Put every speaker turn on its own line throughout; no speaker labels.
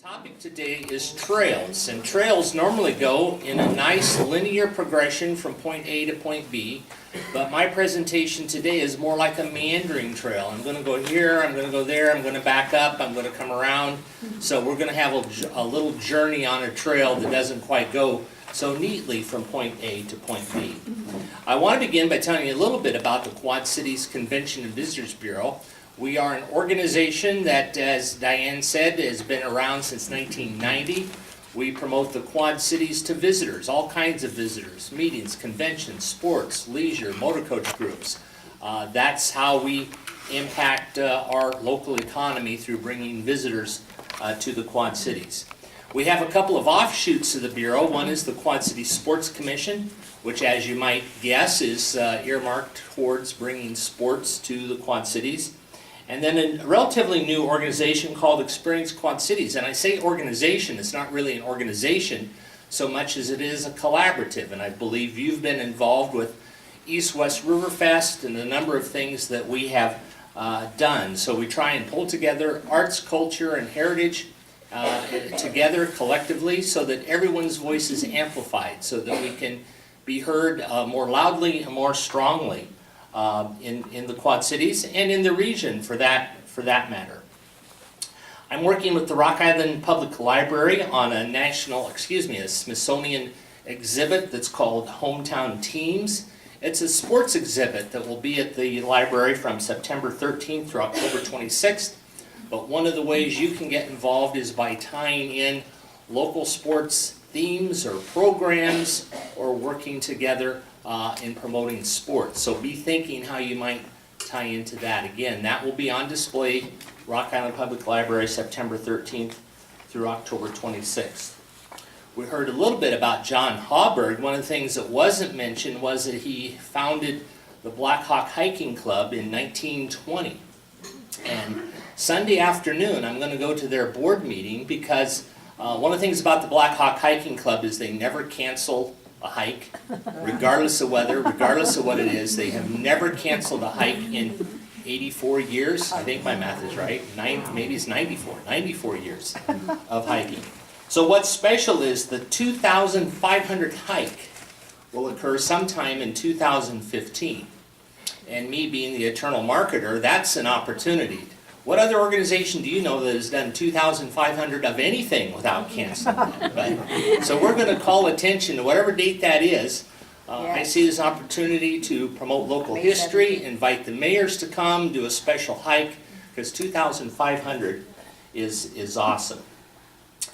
Topic today is trails, and trails normally go in a nice linear progression from point A to point B, but my presentation today is more like a meandering trail. I'm going to go here, I'm going to go there, I'm going to back up, I'm going to come around. So we're going to have a little journey on a trail that doesn't quite go so neatly from point A to point B. I want to begin by telling you a little bit about the Quad Cities Convention and Visitors Bureau. We are an organization that, as Diane said, has been around since 1990. We promote the Quad Cities to visitors, all kinds of visitors, meetings, conventions, sports, leisure, motor coach groups. That's how we impact our local economy through bringing visitors to the Quad Cities. We have a couple of offshoots of the Bureau. One is the Quad Cities Sports Commission, which, as you might guess, is earmarked towards bringing sports to the Quad Cities. And then a relatively new organization called Experience Quad Cities. And I say organization, it's not really an organization so much as it is a collaborative. And I believe you've been involved with East-West Riverfest and a number of things that we have done. So we try and pull together arts, culture, and heritage together collectively so that everyone's voice is amplified, so that we can be heard more loudly and more strongly in the Quad Cities and in the region for that matter. I'm working with the Rock Island Public Library on a Smithsonian exhibit that's called Hometown Teams. It's a sports exhibit that will be at the library from September 13th through October 26th. But one of the ways you can get involved is by tying in local sports themes or programs or working together in promoting sports. So be thinking how you might tie into that. Again, that will be on display, Rock Island Public Library, September 13th through October 26th. We heard a little bit about John Hauberg. One of the things that wasn't mentioned was that he founded the Black Hawk Hiking Club in 1920. And Sunday afternoon, I'm going to go to their board meeting because one of the things about the Black Hawk Hiking Club is they never cancel a hike, regardless of weather, regardless of what it is. They have never canceled a hike in 84 years. I think my math is right. Maybe it's 94 years of hiking. So what's special is the 2,500 hike will occur sometime in 2015. And me being the eternal marketer, that's an opportunity. What other organization do you know that has done 2,500 of anything without canceling it? But, so we're going to call attention to whatever date that is. I see this opportunity to promote local history, invite the mayors to come, do a special hike, because 2,500 is awesome.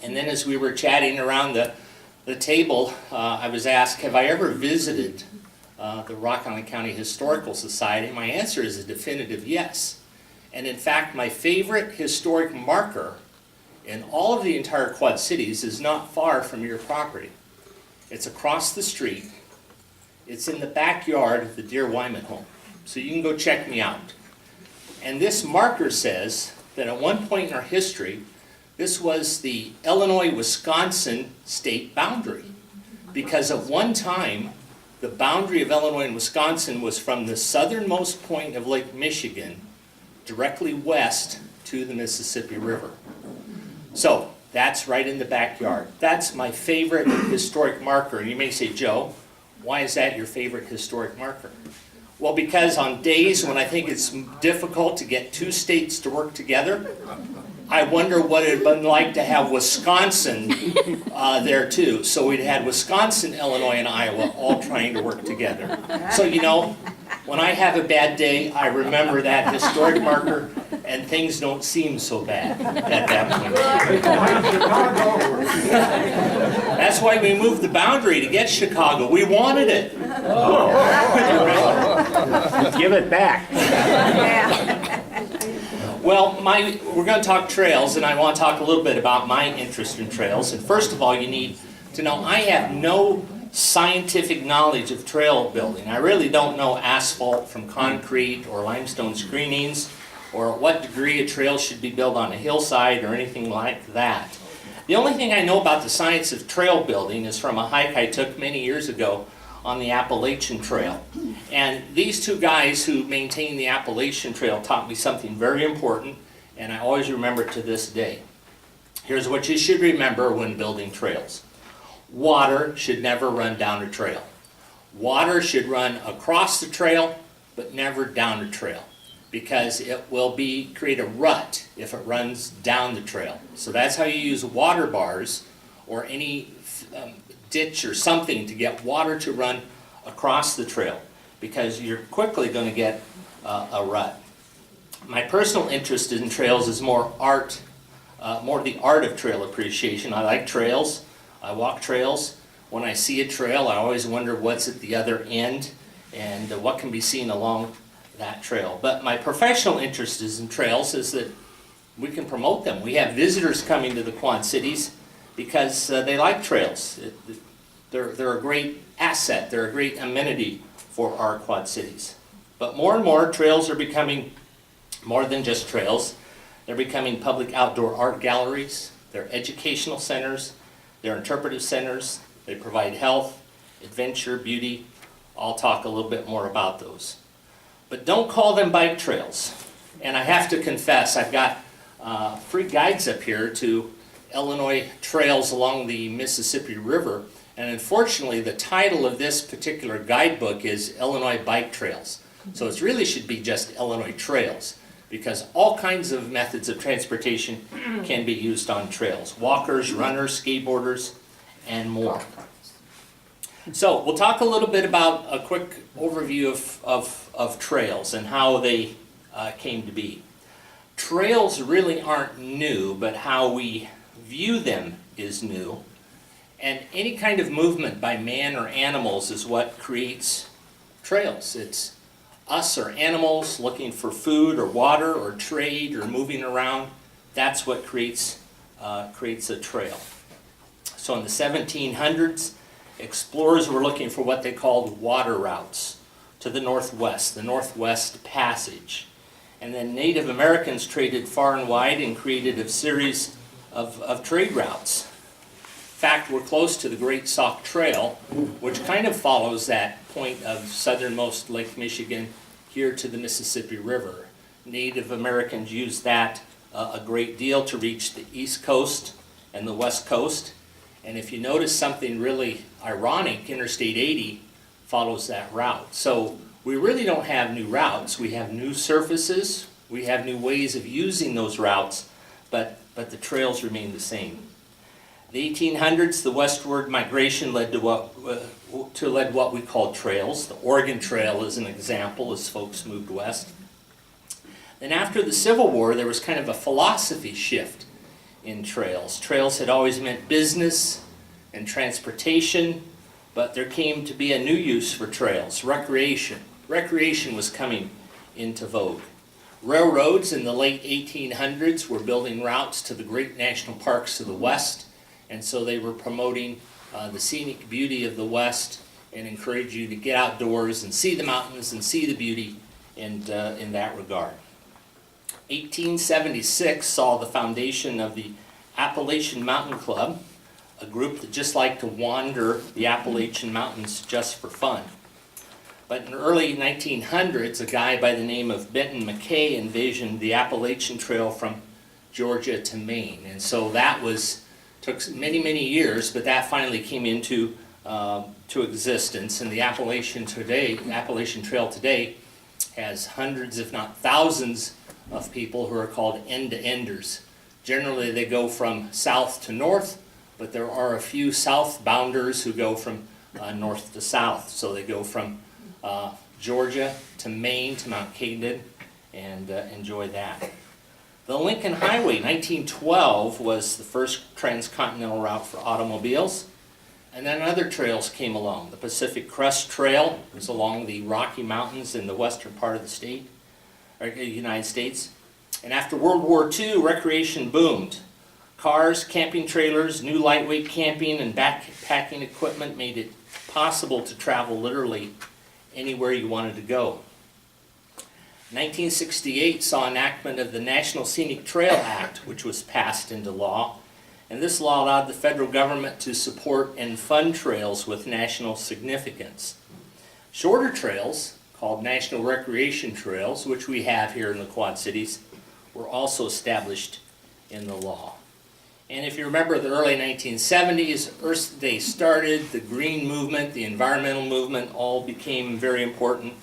And then as we were chatting around the table, I was asked, have I ever visited the Rock Island County Historical Society? And my answer is a definitive yes. And in fact, my favorite historic marker in all of the entire Quad Cities is not far from your property. It's across the street. It's in the backyard of the Deer Wyman home. So you can go check me out. And this marker says that at one point in our history, this was the Illinois-Wisconsin state boundary. Because at one time, the boundary of Illinois and Wisconsin was from the southernmost point of Lake Michigan directly west to the Mississippi River. So that's right in the backyard. That's my favorite historic marker. And you may say, Joe, why is that your favorite historic marker? Well, because on days when I think it's difficult to get two states to work together, I wonder what it would have been like to have Wisconsin there too. So we'd had Wisconsin, Illinois, and Iowa all trying to work together. So you know, when I have a bad day, I remember that historic marker, and things don't seem so bad at that point. That's why we moved the boundary to get Chicago. We wanted it.
Give it back.
Well, we're going to talk trails, and I want to talk a little bit about my interest in trails. And first of all, you need to know I have no scientific knowledge of trail building. I really don't know asphalt from concrete or limestone screenings or what degree a trail should be built on a hillside or anything like that. The only thing I know about the science of trail building is from a hike I took many years ago on the Appalachian Trail. And these two guys who maintain the Appalachian Trail taught me something very important, and I always remember it to this day. Here's what you should remember when building trails. Water should never run down a trail. Water should run across the trail, but never down the trail, because it will create a rut if it runs down the trail. So that's how you use water bars or any ditch or something to get water to run across the trail, because you're quickly going to get a rut. My personal interest in trails is more the art of trail appreciation. I like trails. I walk trails. When I see a trail, I always wonder what's at the other end and what can be seen along that trail. But my professional interest is in trails is that we can promote them. We have visitors coming to the Quad Cities because they like trails. They're a great asset. They're a great amenity for our Quad Cities. But more and more, trails are becoming more than just trails. They're becoming public outdoor art galleries. They're educational centers. They're interpretive centers. They provide health, adventure, beauty. I'll talk a little bit more about those. But don't call them bike trails. And I have to confess, I've got free guides up here to Illinois trails along the Mississippi River. And unfortunately, the title of this particular guidebook is Illinois Bike Trails. So it really should be just Illinois Trails, because all kinds of methods of transportation can be used on trails. Walkers, runners, skateboarders, and more. So we'll talk a little bit about a quick overview of trails and how they came to be. Trails really aren't new, but how we view them is new. And any kind of movement by man or animals is what creates trails. It's us or animals looking for food or water or trade or moving around. That's what creates a trail. So in the 1700s, explorers were looking for what they called water routes to the Northwest Passage. And then Native Americans traded far and wide and created a series of trade routes. In fact, we're close to the Great Sauk Trail, which kind of follows that point of southernmost Lake Michigan here to the Mississippi River. Native Americans used that a great deal to reach the East Coast and the West Coast. And if you notice something really ironic, Interstate 80 follows that route. So we really don't have new routes. We have new surfaces. We have new ways of using those routes, but the trails remain the same. The 1800s, the westward migration led to what we call trails. The Oregon Trail is an example as folks moved west. Then after the Civil War, there was kind of a philosophy shift in trails. Trails had always meant business and transportation, but there came to be a new use for trails, recreation. Recreation was coming into vogue. Railroads in the late 1800s were building routes to the great national parks to the west, and so they were promoting the scenic beauty of the West and encourage you to get outdoors and see the mountains and see the beauty in that regard. 1876 saw the foundation of the Appalachian Mountain Club, a group that just liked to wander the Appalachian Mountains just for fun. But in the early 1900s, a guy by the name of Benton McKay envisioned the Appalachian Trail from Georgia to Maine. And so that took many, many years, but that finally came into to existence. And the Appalachian Trail today has hundreds, if not thousands, of people who are called end-to-enders. Generally, they go from south to north, but there are a few southbounders who go from north to south. So they go from Georgia to Maine to Mount Caden and enjoy that. The Lincoln Highway, 1912, was the first transcontinental route for automobiles. And then other trails came along. The Pacific Crest Trail was along the Rocky Mountains in the western part of the United States. And after World War II, recreation boomed. Cars, camping trailers, new lightweight camping and backpacking equipment made it possible to travel literally anywhere you wanted to go. 1968 saw enactment of the National Scenic Trail Act, which was passed into law. And this law allowed the federal government to support and fund trails with national significance. Shorter trails, called National Recreation Trails, which we have here in the Quad Cities, were also established in the law. And if you remember the early 1970s, Earth Day started, the green movement, the environmental movement all became very important.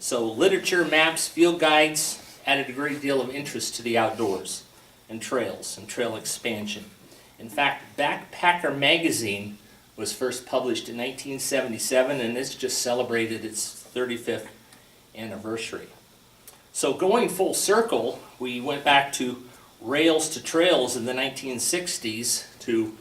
So literature, maps, field guides added a great deal of interest to the outdoors and trail expansion. In fact, Backpacker magazine was first published in 1977, and it's just celebrated its 35th anniversary. So going full circle, we went back to rails to trails in the 1960s to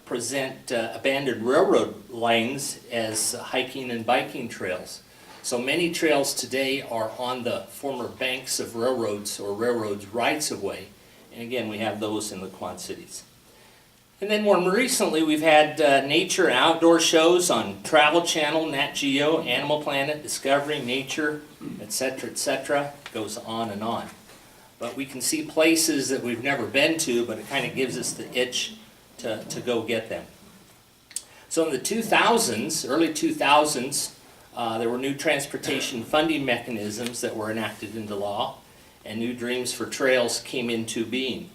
present abandoned railroad lanes as hiking and biking trails. So many trails today are on the former banks of railroads or railroads rights of way. And again, we have those in the Quad Cities. And then more recently, we've had nature and outdoor shows on Travel Channel, Nat Geo, Animal Planet, Discovery, Nature, etc., etc. Goes on and on. But we can see places that we've never been to, but it kind of gives us the itch to go get them. So in the 2000s, early 2000s, there were new transportation funding mechanisms that were enacted into law, and new dreams for trails came into being.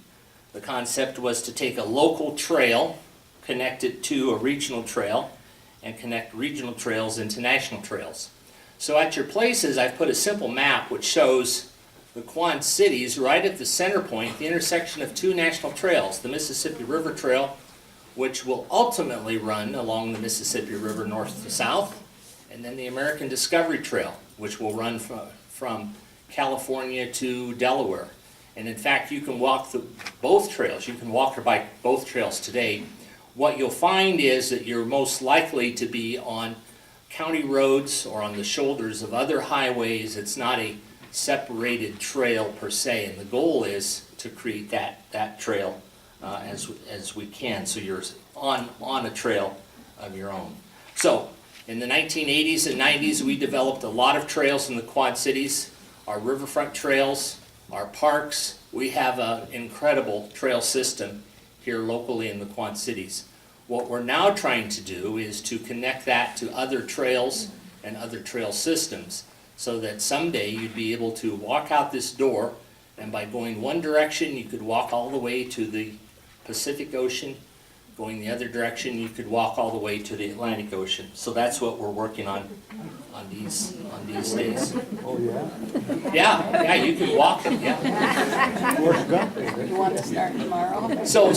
The concept was to take a local trail, connect it to a regional trail, and connect regional trails into national trails. So at your places, I've put a simple map which shows the Quad Cities right at the center point, the intersection of two national trails, the Mississippi River Trail, which will ultimately run along the Mississippi River north to south, and then the American Discovery Trail, which will run from California to Delaware. And in fact, you can walk both trails. You can walk or bike both trails today. What you'll find is that you're most likely to be on county roads or on the shoulders of other highways. It's not a separated trail per se, and the goal is to create that trail as we can, so you're on a trail of your own. So in the 1980s and 90s, we developed a lot of trails in the Quad Cities, our riverfront trails, our parks. We have an incredible trail system here locally in the Quad Cities. What we're now trying to do is to connect that to other trails and other trail systems, so that someday you'd be able to walk out this door, and by going one direction, you could walk all the way to the Pacific Ocean. Going the other direction, you could walk all the way to the Atlantic Ocean. So that's what we're working on these days.
Oh, yeah?
Yeah, you can walk it, yeah.
Forrest Gump, is it?
You want to start tomorrow?
So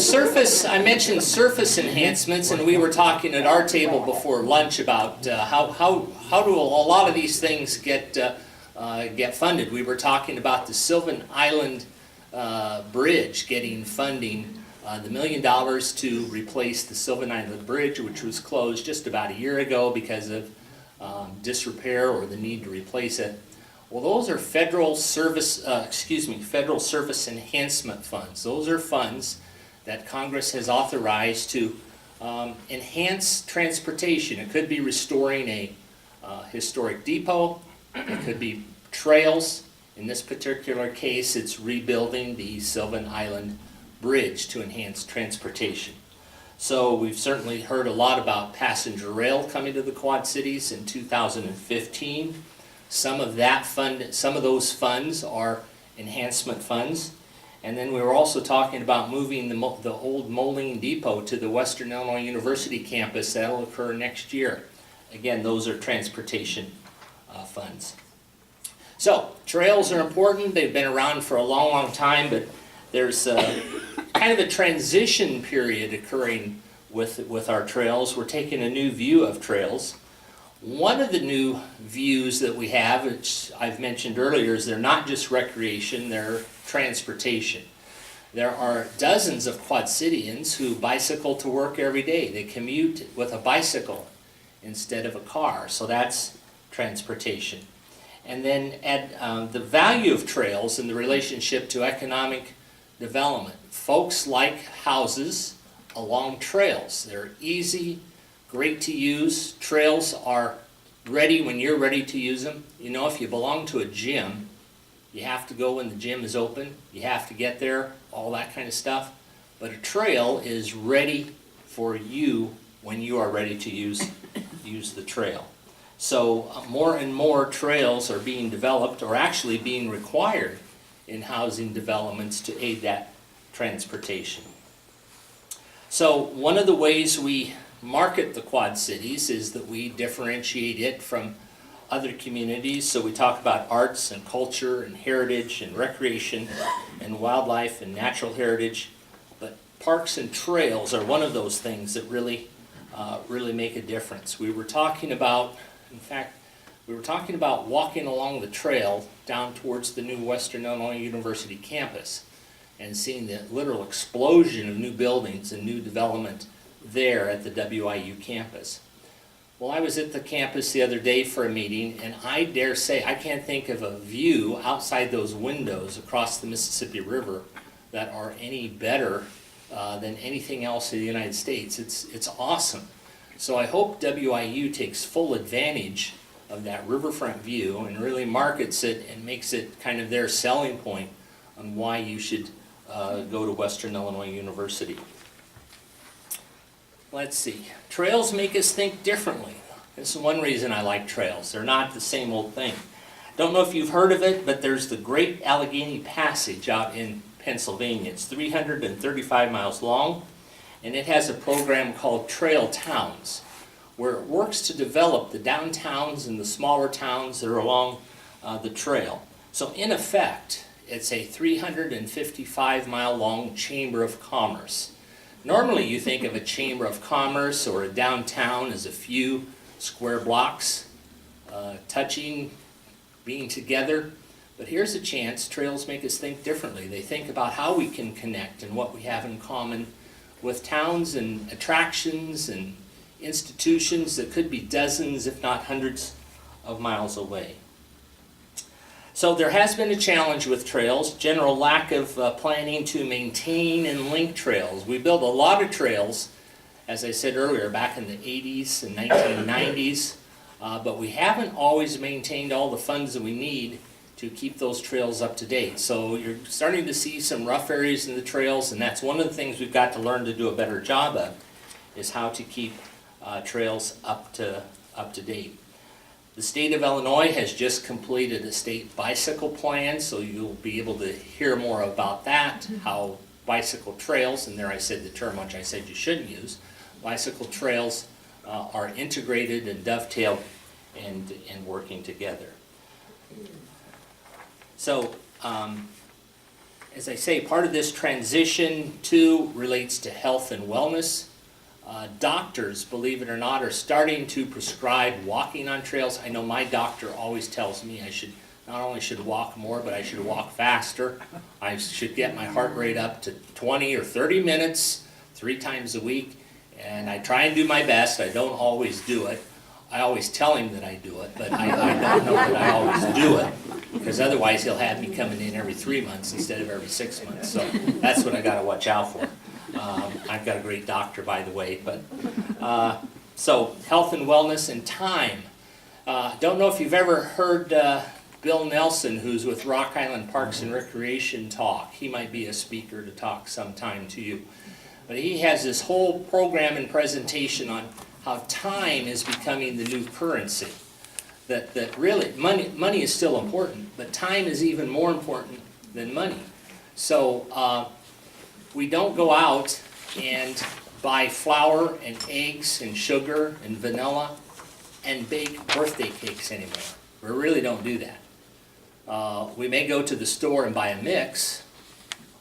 I mentioned surface enhancements, and we were talking at our table before lunch about how do a lot of these things get funded. We were talking about the Sylvan Island Bridge getting funding, the $1 million to replace the Sylvan Island Bridge, which was closed just about a year ago because of disrepair or the need to replace it. Well, those are federal service enhancement funds. Those are funds that Congress has authorized to enhance transportation. It could be restoring a historic depot. It could be trails. In this particular case, it's rebuilding the Sylvan Island Bridge to enhance transportation. So we've certainly heard a lot about passenger rail coming to the Quad Cities in 2015. Some of those funds are enhancement funds. And then we were also talking about moving the old Moline Depot to the Western Illinois University campus. That'll occur next year. Again, those are transportation funds. So trails are important. They've been around for a long, long time, but there's kind of a transition period occurring with our trails. We're taking a new view of trails. One of the new views that we have, which I've mentioned earlier, is they're not just recreation, they're transportation. There are dozens of Quad Cityans who bicycle to work every day. They commute with a bicycle instead of a car, so that's transportation. And then add the value of trails and the relationship to economic development. Folks like houses along trails. They're easy, great to use. Trails are ready when you're ready to use them. You know, if you belong to a gym, you have to go when the gym is open. You have to get there, all that kind of stuff. But a trail is ready for you when you are ready to use the trail. So more and more trails are being developed, or actually being required in housing developments to aid that transportation. So one of the ways we market the Quad Cities is that we differentiate it from other communities. So we talk about arts and culture and heritage and recreation and wildlife and natural heritage. But parks and trails are one of those things that really make a difference. We were talking about, in fact, walking along the trail down towards the new Western Illinois University campus and seeing the literal explosion of new buildings and new development there at the WIU campus. Well, I was at the campus the other day for a meeting, and I dare say I can't think of a view outside those windows across the Mississippi River that are any better than anything else in the United States. It's awesome. So I hope WIU takes full advantage of that riverfront view and really markets it and makes it kind of their selling point on why you should go to Western Illinois University. Let's see. Trails make us think differently. This is one reason I like trails. They're not the same old thing. Don't know if you've heard of it, but there's the Great Allegheny Passage out in Pennsylvania. It's 335 miles long, and it has a program called Trail Towns, where it works to develop the downtowns and the smaller towns that are along the trail. So in effect, it's a 355-mile long chamber of commerce. Normally you think of a chamber of commerce or a downtown as a few square blocks touching, being together. But here's a chance. Trails make us think differently. They think about how we can connect and what we have in common with towns and attractions and institutions that could be dozens, if not hundreds, of miles away. So there has been a challenge with trails, general lack of planning to maintain and link trails. We built a lot of trails, as I said earlier, back in the 80s and 1990s, but we haven't always maintained all the funds that we need to keep those trails up to date. So you're starting to see some rough areas in the trails, and that's one of the things we've got to learn to do a better job of, is how to keep trails up to date. The state of Illinois has just completed a state bicycle plan, so you'll be able to hear more about that, how bicycle trails, and there I said the term which I said you shouldn't use, bicycle trails are integrated and dovetailed and working together. So, as I say, part of this transition too relates to health and wellness. Doctors, believe it or not, are starting to prescribe walking on trails. I know my doctor always tells me I should not only should walk more, but I should walk faster. I should get my heart rate up to 20 or 30 minutes 3 times a week, and I try and do my best. I don't always do it. I always tell him that I do it, but I don't know that I always do it, because otherwise he'll have me coming in every 3 months instead of every 6 months. So that's what I got to watch out for. I've got a great doctor, by the way. But so health and wellness and time. Don't know if you've ever heard Bill Nelson, who's with Rock Island Parks and Recreation, talk. He might be a speaker to talk sometime to you. But he has this whole program and presentation on how time is becoming the new currency. That really, money is still important, but time is even more important than money. So we don't go out and buy flour and eggs and sugar and vanilla and bake birthday cakes anymore. We really don't do that. We may go to the store and buy a mix,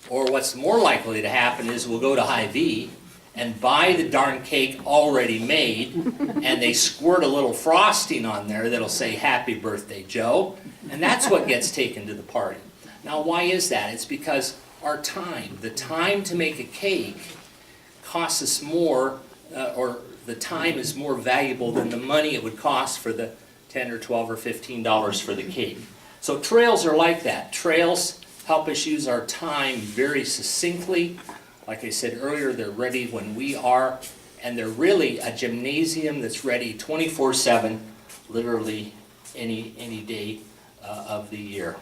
or what's more likely to happen is we'll go to Hy-Vee and buy the darn cake already made, and they squirt a little frosting on there that'll say, "Happy Birthday, Joe," and that's what gets taken to the party. Now, why is that? It's because our time, the time to make a cake, costs us more, or the time is more valuable than the money it would cost for the $10 or $12 or $15 for the cake. So trails are like that. Trails help us use our time very succinctly. Like I said earlier, they're ready when we are, and they're really a gymnasium that's ready 24/7, literally any day of the year.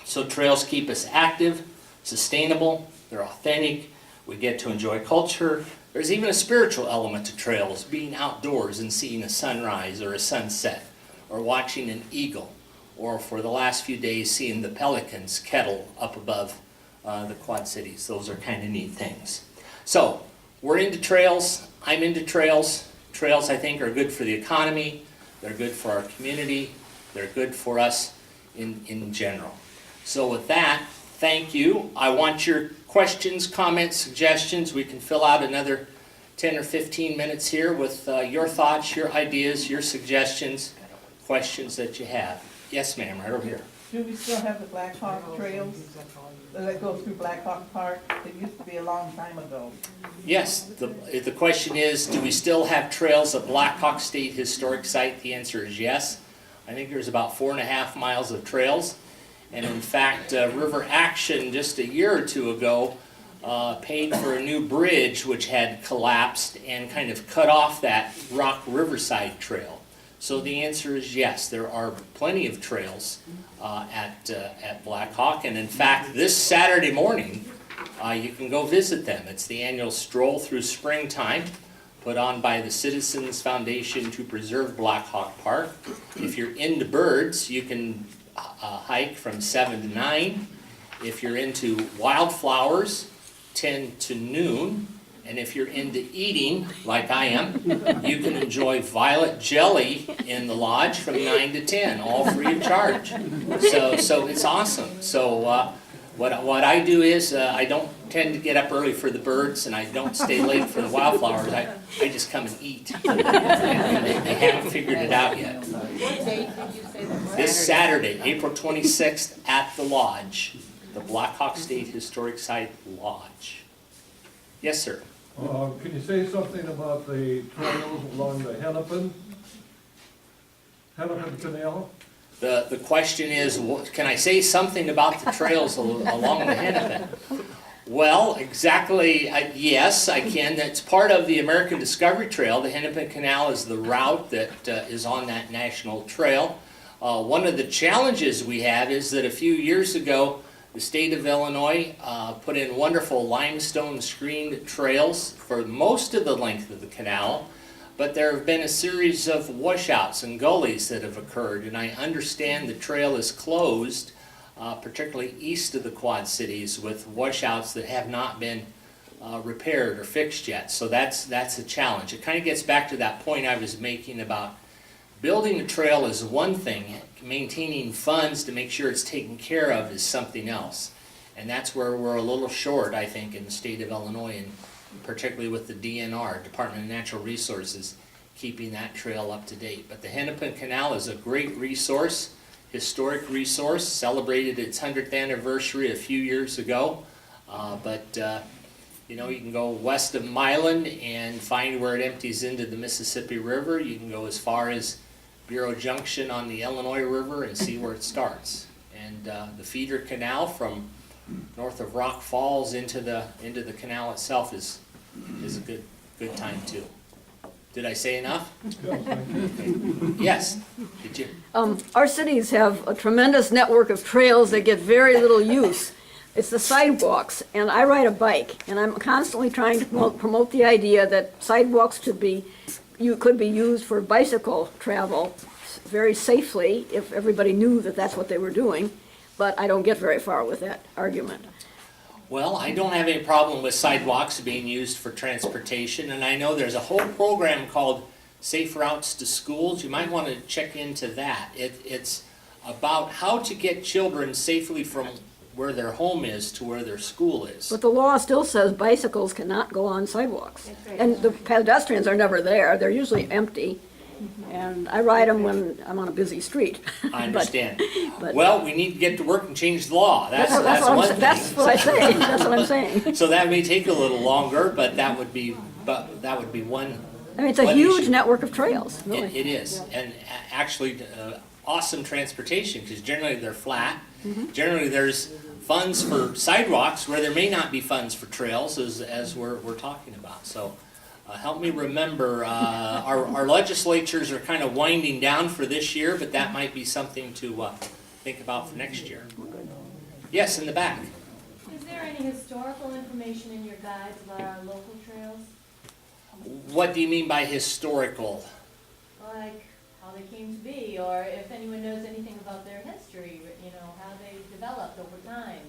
So trails keep us active, sustainable, they're authentic, we get to enjoy culture. There's even a spiritual element to trails, being outdoors and seeing a sunrise or a sunset, or watching an eagle, or for the last few days seeing the pelicans kettle up above the Quad Cities. Those are kind of neat things. So, we're into trails. I'm into trails. Trails, I think, are good for the economy. They're good for our community. They're good for us in general. So with that, thank you. I want your questions, comments, suggestions. We can fill out another 10 or 15 minutes here with your thoughts, your ideas, your suggestions, questions that you have. Yes, ma'am, right over here.
Do we still have the Black Hawk trails that go through Black Hawk Park? It used to be a long time ago.
Yes, the question is, do we still have trails at Black Hawk State Historic Site? The answer is yes. I think there's about 4.5 miles of trails. And in fact, River Action just a year or two ago paid for a new bridge which had collapsed and kind of cut off that Rock Riverside Trail. So the answer is yes, there are plenty of trails at Black Hawk. And in fact, this Saturday morning, you can go visit them. It's the annual Stroll Through Springtime, put on by the Citizens Foundation to Preserve Black Hawk Park. If you're into birds, you can hike from 7 to 9. If you're into wildflowers, 10 to noon. And if you're into eating, like I am, you can enjoy violet jelly in the lodge from 9 to 10, all free of charge. So it's awesome. So what I do is I don't tend to get up early for the birds, and I don't stay late for the wildflowers. I just come and eat. And they haven't figured it out yet.
What date did you say that was?
This Saturday, April 26th, at the lodge, the Black Hawk State Historic Site Lodge. Yes, sir.
Can you say something about the trails along the Hennepin Canal?
The question is, can I say something about the trails along the Hennepin? Well, exactly, yes, I can. That's part of the American Discovery Trail. The Hennepin Canal is the route that is on that national trail. One of the challenges we have is that a few years ago, the state of Illinois put in wonderful limestone screened trails for most of the length of the canal, but there have been a series of washouts and gullies that have occurred, and I understand the trail is closed, particularly east of the Quad Cities, with washouts that have not been repaired or fixed yet. So that's a challenge. It kind of gets back to that point I was making about building a trail is one thing, maintaining funds to make sure it's taken care of is something else. And that's where we're a little short, I think, in the state of Illinois, and particularly with the DNR, Department of Natural Resources, keeping that trail up to date. But the Hennepin Canal is a great resource, historic resource, celebrated its 100th anniversary a few years ago. You know, you can go west of Milan and find where it empties into the Mississippi River. You can go as far as Bureau Junction on the Illinois River and see where it starts. And the feeder canal from north of Rock Falls into the canal itself is a good time too. Did I say enough? Yes. Did you?
Our cities have a tremendous network of trails that get very little use. It's the sidewalks, and I ride a bike, and I'm constantly trying to promote the idea that sidewalks could be used for bicycle travel very safely if everybody knew that that's what they were doing, but I don't get very far with that argument.
Well, I don't have any problem with sidewalks being used for transportation, and I know there's a whole program called Safe Routes to Schools. You might want to check into that. It's about how to get children safely from where their home is to where their school is.
But the law still says bicycles cannot go on sidewalks. And the pedestrians are never there, they're usually empty. And I ride them when I'm on a busy street.
I understand.
but-
Well, we need to get to work and change the law. That's one thing.
That's what I say, that's what I'm saying.
So that may take a little longer, but that would be one.
I mean, it's a
one
huge
issue.
network of trails, really.
It is, and actually awesome transportation, because generally they're flat. Generally there's funds for sidewalks where there may not be funds for trails, as we're talking about. So help me remember, our legislatures are kind of winding down for this year, but that might be something to think about for next year. Yes, in the back.
Is there any historical information in your guides about our local trails?
What do you mean by historical?
Like how they came to be, or if anyone knows anything about their history, you know, how they developed over time?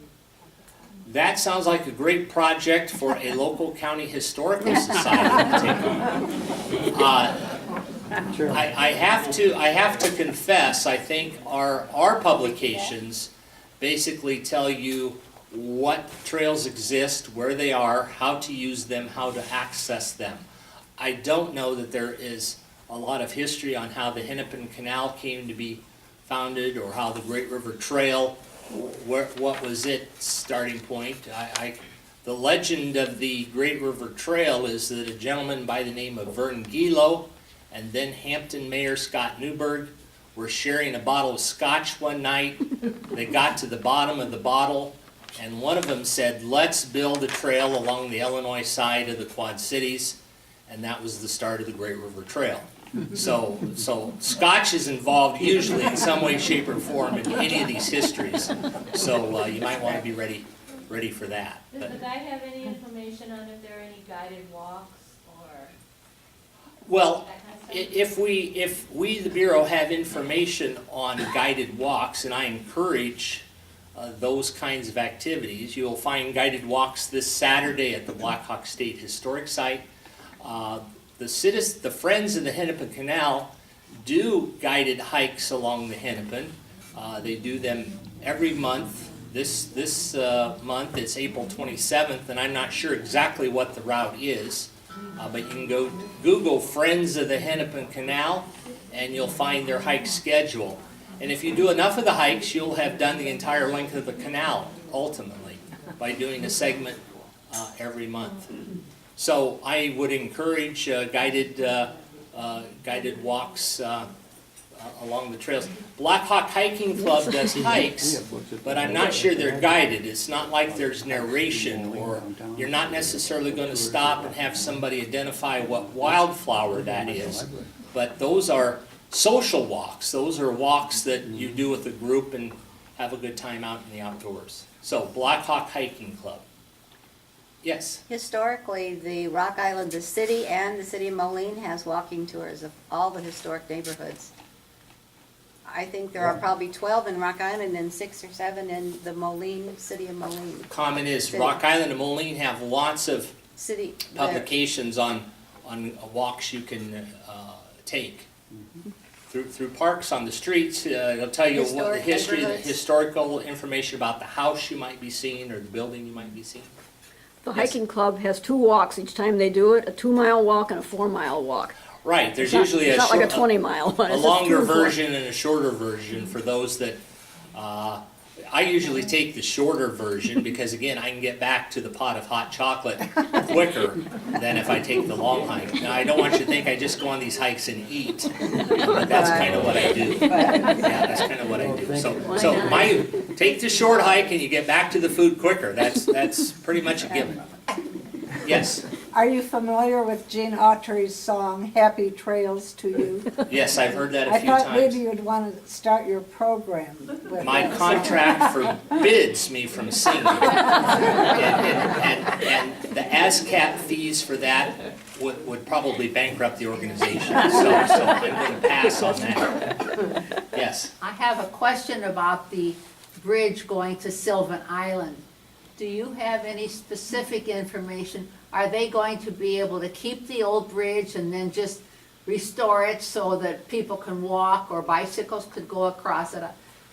That sounds like a great project for a local county historical society to take on.
Sure.
I have to confess, I think our publications basically tell you what trails exist, where they are, how to use them, how to access them. I don't know that there is a lot of history on how the Hennepin Canal came to be founded, or how the Great River Trail, what was its starting point. The legend of the Great River Trail is that a gentleman by the name of Vern Gilo and then Hampton Mayor Scott Newberg were sharing a bottle of scotch one night. They got to the bottom of the bottle, and one of them said, "Let's build a trail along the Illinois side of the Quad Cities," and that was the start of the Great River Trail. So scotch is involved usually in some way, shape, or form in any of these histories. So you might want to be ready for that.
Does
But-
the guide have any information on if there are any guided walks or
Well,
that kind of stuff?
if we, the Bureau, have information on guided walks, and I encourage those kinds of activities, you'll find guided walks this Saturday at the Blackhawk State Historic Site. The Friends of the Hennepin Canal do guided hikes along the Hennepin. They do them every month. This month it's April 27th, and I'm not sure exactly what the route is, but you can go Google Friends of the Hennepin Canal, and you'll find their hike schedule. And if you do enough of the hikes, you'll have done the entire length of the canal, ultimately, by doing a segment every month. So I would encourage guided walks along the trails. Blackhawk Hiking Club does hikes, but I'm not sure they're guided. It's not like there's narration, or you're not necessarily going to stop and have somebody identify what wildflower that is. But those are social walks. Those are walks that you do with a group and have a good time out in the outdoors. So Blackhawk Hiking Club. Yes.
Historically, the Rock Island, the city and the city of Moline has walking tours of all the historic neighborhoods. I think there are probably 12 in Rock Island and 6 or 7 in the Moline, city of Moline.
Comment is Rock Island and Moline have lots of
City.
publications on walks you can take. Through parks on the streets, it'll tell you what the
Historic
history, the
neighborhoods.
historical information about the house you might be seeing or the building you might be seeing.
The
Yes.
hiking club has 2 walks each time they do it, a 2-mile walk and a 4-mile walk.
Right, there's
It's not-
usually
it's
a
not like a
short,
20-mile one.
a
It's just
longer
2 and 4.
version and a shorter version for those that, I usually take the shorter version because again, I can get back to the pot of hot chocolate quicker than if I take the long hike. Now, I don't want you to think I just go on these hikes and eat, but that's kind of what I do. Yeah, that's kind of what I do. So take the short hike and you get back to the food quicker. That's pretty much a given. Yes,
Are you familiar with Gene Autry's song, Happy Trails to You?
yes, I've heard that a
I
few
thought maybe
times.
you'd want to start your program with
My
that
contract forbids me from singing. And the ASCAP fees for that would probably bankrupt the organization. So I'm going to pass on that. Yes.
I have a question about the bridge going to Sylvan Island. Do you have any specific information? Are they going to be able to keep the old bridge and then just restore it so that people can walk or bicycles could go across it,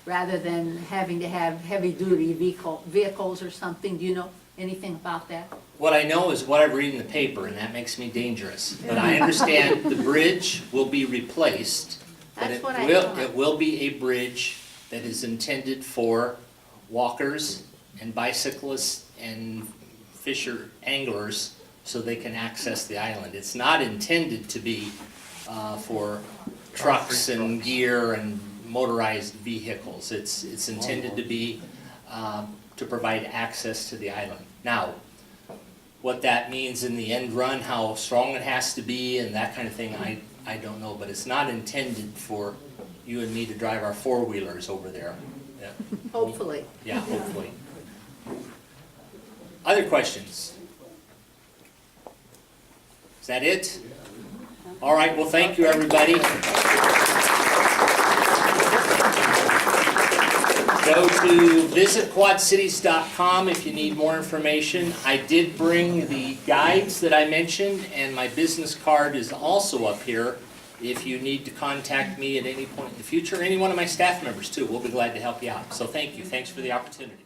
rather than having to have heavy-duty vehicles or something? Do you know anything about that?
What I know is what I read in the paper, and that makes me dangerous. But I understand the bridge will be replaced, but
That's what I thought.
it will be a bridge that is intended for walkers and bicyclists and fisher anglers so they can access the island. It's not intended to be for trucks and gear and motorized vehicles. It's intended to be to provide access to the island. Now, what that means in the end run, how strong it has to be and that kind of thing, I don't know, but it's not intended for you and me to drive our four-wheelers over there. Yeah.
Hopefully.
Yeah, hopefully. Other questions? Is that it? All right, well, thank you, everybody. Go to visitquadcities.com if you need more information. I did bring the guides that I mentioned, and my business card is also up here if you need to contact me at any point in the future. Any one of my staff members too, we'll be glad to help you out. So thank you, thanks for the opportunity.